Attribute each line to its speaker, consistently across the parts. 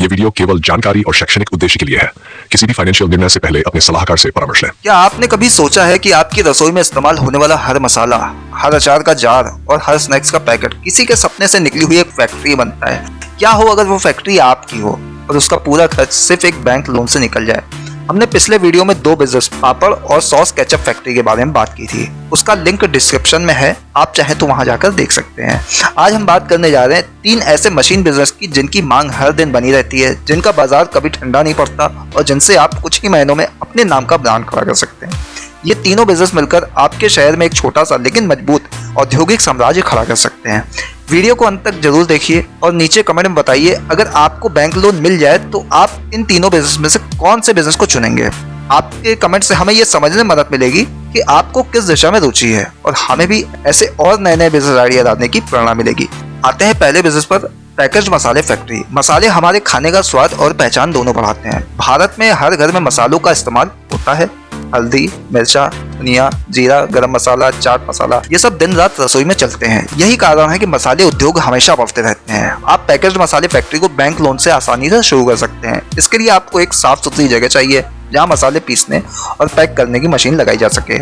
Speaker 1: Video केवल जानकारी और शैक्षणिक उद्देश्य के लिए है। किसी भी फाइनेंशियल निर्णय से पहले अपने सलाहकार से परामर्श लें।
Speaker 2: क्या आपने कभी सोचा है कि आपकी रसोई में इस्तेमाल होने वाला हर मसाला, हर अचार का जार और हर स्नैक्स का पैकेट किसी के सपने से निकली हुई एक फैक्ट्री बनता है? क्या हो अगर वो फैक्ट्री आपकी हो और उसका पूरा खर्च सिर्फ एक बैंक लोन से निकल जाए? हमने पिछले वीडियो में 2 बिजनेस, पापड़ और सॉस केचप फैक्ट्री के बारे में बात की थी। उसका लिंक डिस्क्रिप्शन में है, आप चाहें तो वहां जाकर देख सकते हैं। आज हम बात करने जा रहे हैं 3 ऐसे मशीन बिजनेस की जिनकी मांग हर दिन बनी रहती है, जिनका बाजार कभी ठंडा नहीं पड़ता और जिनसे आप कुछ ही महीनों में अपने नाम का ब्रांड खड़ा कर सकते हैं। ये तीनों बिजनेस मिलकर आपके शहर में एक छोटा सा लेकिन मजबूत औद्योगिक साम्राज्य खड़ा कर सकते हैं। वीडियो को अंत तक जरूर देखिए और नीचे कमेंट में बताइए, अगर आपको बैंक लोन मिल जाए तो आप इन तीनों बिजनेस में से कौन से बिजनेस को चुनेंगे? आपके कमेंट से हमें यह समझने में मदद मिलेगी कि आपको किस दिशा में रुचि है और हमें भी ऐसे और नए नए बिजनेस आइडिया डालने की प्रेरणा मिलेगी। आते हैं पहले बिजनेस पर, पैकेज्ड मसाले फैक्ट्री। मसाले हमारे खाने का स्वाद और पहचान दोनों बढ़ाते हैं। भारत में हर घर में मसालों का इस्तेमाल होता है। हल्दी, मिर्चा, धनिया, जीरा, गरम मसाला, चाट मसाला, ये सब दिन रात रसोई में चलते हैं। यही कारण है कि मसाले उद्योग हमेशा बढ़ते रहते हैं। आप पैकेज्ड मसाले फैक्ट्री को बैंक लोन से आसानी से शुरू कर सकते हैं। इसके लिए आपको एक साफ सुथरी जगह चाहिए जहां मसाले पीसने और पैक करने की मशीन लगाई जा सके।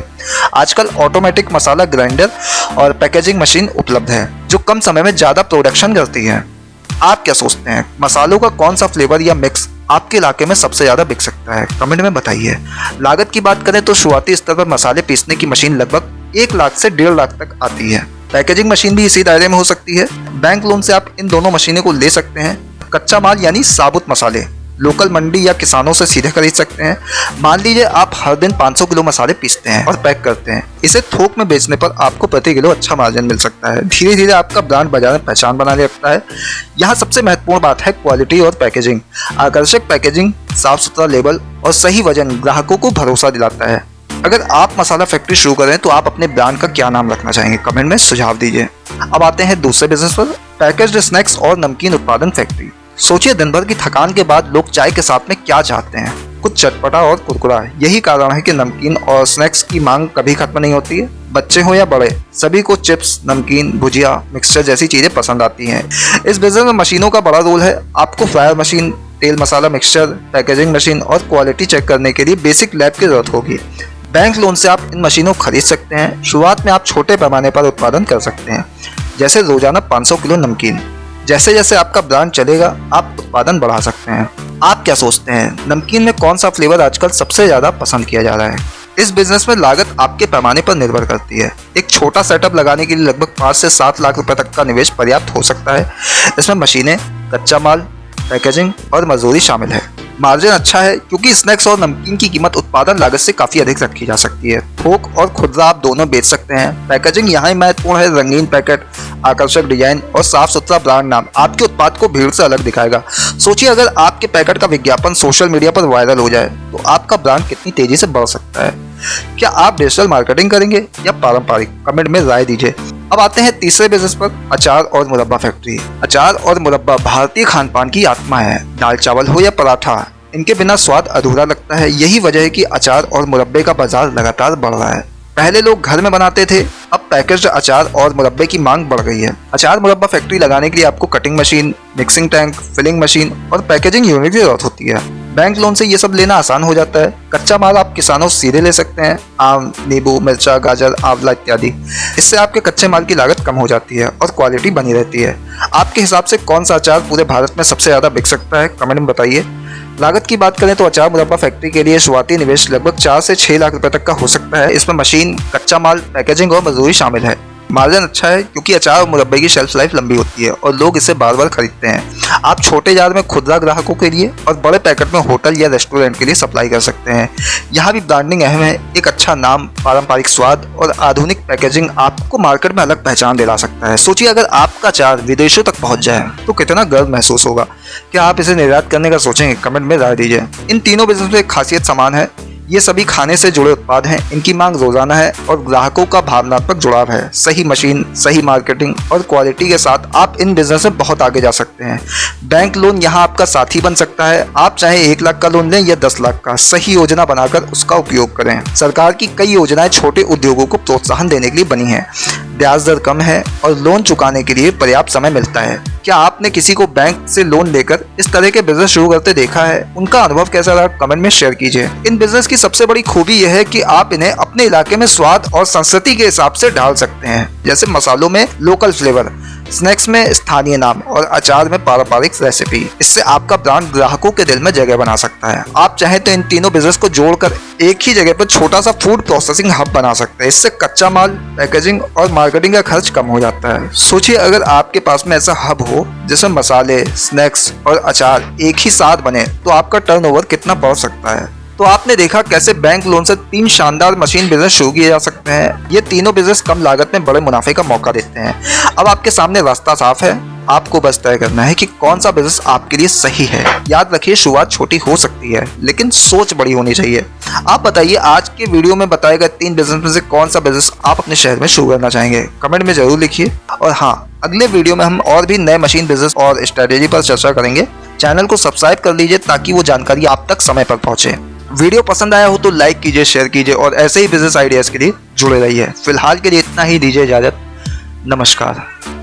Speaker 2: आजकल ऑटोमेटिक मसाला ग्राइंडर और पैकेजिंग मशीन उपलब्ध है जो कम समय में ज्यादा प्रोडक्शन करती है। आप क्या सोचते हैं, मसालों का कौन सा फ्लेवर या मिक्स आपके इलाके में सबसे ज्यादा बिक सकता है? कमेंट में बताइए। लागत की बात करें तो शुरुआती स्तर पर मसाले पीसने की मशीन लगभग 1 लाख से 1.5 लाख तक आती है। पैकेजिंग मशीन भी इसी दायरे में हो सकती है। बैंक लोन से आप इन दोनों मशीनों को ले सकते हैं। कच्चा माल यानी साबुत मसाले लोकल मंडी या किसानों से सीधे खरीद सकते हैं। मान लीजिए आप हर दिन 500 किलो मसाले पीसते हैं और पैक करते हैं। इसे थोक में बेचने पर आपको प्रति किलो अच्छा मार्जिन मिल सकता है। धीरे धीरे आपका ब्रांड बाजार में पहचान बनाने लगता है। यहाँ सबसे महत्वपूर्ण बात है क्वालिटी और पैकेजिंग। आकर्षक पैकेजिंग, साफ सुथरा लेबल और सही वजन ग्राहकों को भरोसा दिलाता है। अगर आप मसाला फैक्ट्री शुरू करें तो आप अपने ब्रांड का क्या नाम रखना चाहेंगे? कमेंट में सुझाव दीजिए। अब आते हैं दूसरे बिजनेस पर, पैकेज्ड स्नैक्स और नमकीन उत्पादन फैक्ट्री। सोचिए, दिन भर की थकान के बाद लोग चाय के साथ में क्या चाहते हैं? कुछ चटपटा और कुरकुरा। यही कारण है कि नमकीन और स्नैक्स की मांग कभी खत्म नहीं होती है। बच्चे हो या बड़े, सभी को चिप्स, नमकीन, भुजिया, मिक्सचर जैसी चीजें पसंद आती हैं। इस बिजनेस में मशीनों का बड़ा रोल है। आपको फ्रायर मशीन, तेल मसाला मिक्सचर, पैकेजिंग मशीन और क्वालिटी चेक करने के लिए बेसिक लैब की जरूरत होगी। बैंक लोन से आप इन मशीनों को खरीद सकते हैं। शुरुआत में आप छोटे पैमाने पर उत्पादन कर सकते हैं, जैसे रोजाना 500 किलो नमकीन। जैसे जैसे आपका ब्रांड चलेगा आप उत्पादन बढ़ा सकते हैं। आप क्या सोचते हैं, नमकीन में कौन सा फ्लेवर आजकल सबसे ज्यादा पसंद किया जा रहा है? इस बिजनेस में लागत आपके पैमाने पर निर्भर करती है। एक छोटा सेटअप लगाने के लिए लगभग 5 से 7 लाख रुपए तक का निवेश पर्याप्त हो सकता है। इसमें मशीनें, कच्चा माल, पैकेजिंग और मजदूरी शामिल है। मार्जिन अच्छा है क्योंकि स्नैक्स और नमकीन की कीमत उत्पादन लागत से काफी अधिक रखी जा सकती है। थोक और खुदरा आप दोनों बेच सकते हैं। पैकेजिंग यहाँ महत्वपूर्ण है। रंगीन पैकेट, आकर्षक डिजाइन और साफ सुथरा ब्रांड नाम आपके उत्पाद को भीड़ से अलग दिखाएगा। सोचिए, अगर आपके पैकेट का विज्ञापन सोशल मीडिया पर वायरल हो जाए तो आपका ब्रांड कितनी तेजी से बढ़ सकता है। क्या आप डिजिटल मार्केटिंग करेंगे या पारंपरिक? कमेंट में राय दीजिए। अब आते हैं तीसरे बिजनेस पर, अचार और मुरब्बा फैक्ट्री। अचार और मुरब्बा भारतीय खान पान की आत्मा है। दाल चावल हो या पराठा, इनके बिना स्वाद अधूरा लगता है। यही वजह है कि अचार और मुरब्बे का बाजार लगातार बढ़ रहा है। पहले लोग घर में बनाते थे, अब पैकेज्ड अचार और मुरब्बे की मांग बढ़ गई है। अचार मुरब्बा फैक्ट्री लगाने के लिए आपको cutting machine, mixing tank, filling machine और पैकेजिंग यूनिट की जरूरत होती है। बैंक लोन से ये सब लेना आसान हो जाता है। कच्चा माल आप किसानों से सीधे ले सकते हैं, आम, नींबू, मिर्चा, गाजर, आंवला इत्यादि। इससे आपके कच्चे माल की लागत कम हो जाती है और क्वालिटी बनी रहती है। आपके हिसाब से कौन सा अचार पूरे भारत में सबसे ज्यादा बिक सकता है? कमेंट में बताइए। लागत की बात करें तो अचार मुरब्बा फैक्ट्री के लिए शुरुआती निवेश लगभग 4 से 6 लाख रुपए तक का हो सकता है। इसमें मशीन, कच्चा माल, पैकेजिंग और मजदूरी शामिल है। मार्जिन अच्छा है क्योंकि अचार और मुरब्बे की शेल्फ लाइफ लंबी होती है और लोग इसे बार बार खरीदते हैं। आप छोटे जार में खुदरा ग्राहकों के लिए और बड़े पैकेट में होटल या रेस्टोरेंट के लिए सप्लाई कर सकते हैं। यहाँ भी ब्रांडिंग अहम है। एक अच्छा नाम, पारंपरिक स्वाद और आधुनिक पैकेजिंग आपको मार्केट में अलग पहचान दिला सकता है। सोचिए, अगर आपका अचार विदेशों तक पहुंच जाए तो कितना गर्व महसूस होगा। क्या आप इसे निर्यात करने का सोचेंगे? कमेंट में राय दीजिए। इन तीनों बिजनेस में एक खासियत समान है। ये सभी खाने से जुड़े उत्पाद हैं। इनकी मांग रोजाना है और ग्राहकों का भावनात्मक जुड़ाव है। सही मशीन, सही मार्केटिंग और क्वालिटी के साथ आप इन बिजनेस में बहुत आगे जा सकते हैं। बैंक लोन यहाँ आपका साथी बन सकता है। आप चाहे 1 लाख का लोन लें या 10 लाख का, सही योजना बनाकर उसका उपयोग करें। सरकार की कई योजनाएं छोटे उद्योगों को प्रोत्साहन देने के लिए बनी हैं। ब्याज दर कम है और लोन चुकाने के लिए पर्याप्त समय मिलता है। क्या आपने किसी को बैंक से लोन लेकर इस तरह के बिजनेस शुरू करते देखा है? उनका अनुभव कैसा रहा कमेंट में शेयर कीजिए। इन बिजनेस की सबसे बड़ी खूबी यह है कि आप इन्हें अपने इलाके में स्वाद और संस्कृति के हिसाब से ढाल सकते हैं, जैसे मसालों में लोकल फ्लेवर, स्नैक्स में स्थानीय नाम और अचार में पारंपरिक रेसिपी। इससे आपका ब्रांड ग्राहकों के दिल में जगह बना सकता है। आप चाहें तो इन तीनों बिजनेस को जोड़कर एक ही जगह पर छोटा सा फूड प्रोसेसिंग हब बना सकते हैं। इससे कच्चा माल, पैकेजिंग और मार्केटिंग का खर्च कम हो जाता है। सोचिए अगर आपके पास में ऐसा हब हो जिसमें मसाले, स्नैक्स और अचार एक ही साथ बने तो आपका टर्नओवर कितना बढ़ सकता है। तो आपने देखा कैसे बैंक लोन से 3 शानदार मशीन बिजनेस शुरू किए जा सकते हैं। ये तीनों बिजनेस कम लागत में बड़े मुनाफे का मौका देते हैं। अब आपके सामने रास्ता साफ है, आपको बस तय करना है कि कौन सा बिजनेस आपके लिए सही है। याद रखिए, शुरुआत छोटी हो सकती है लेकिन सोच बड़ी होनी चाहिए। आप बताइए, आज के वीडियो में बताए गए 3 बिजनेस में से कौन सा बिजनेस आप अपने शहर में शुरू करना चाहेंगे? कमेंट में जरूर लिखिए। और हाँ, अगले वीडियो में हम और भी नए मशीन बिजनेस और स्ट्रेटेजी पर चर्चा करेंगे। चैनल को सब्सक्राइब कर लीजिए ताकि वो जानकारी आप तक समय पर पहुंचे। वीडियो पसंद आया हो तो लाइक कीजिए, शेयर कीजिए और ऐसे ही बिजनेस आइडियाज के लिए जुड़े रहिए। फिलहाल के लिए इतना ही, दीजिए इजाजत। नमस्कार।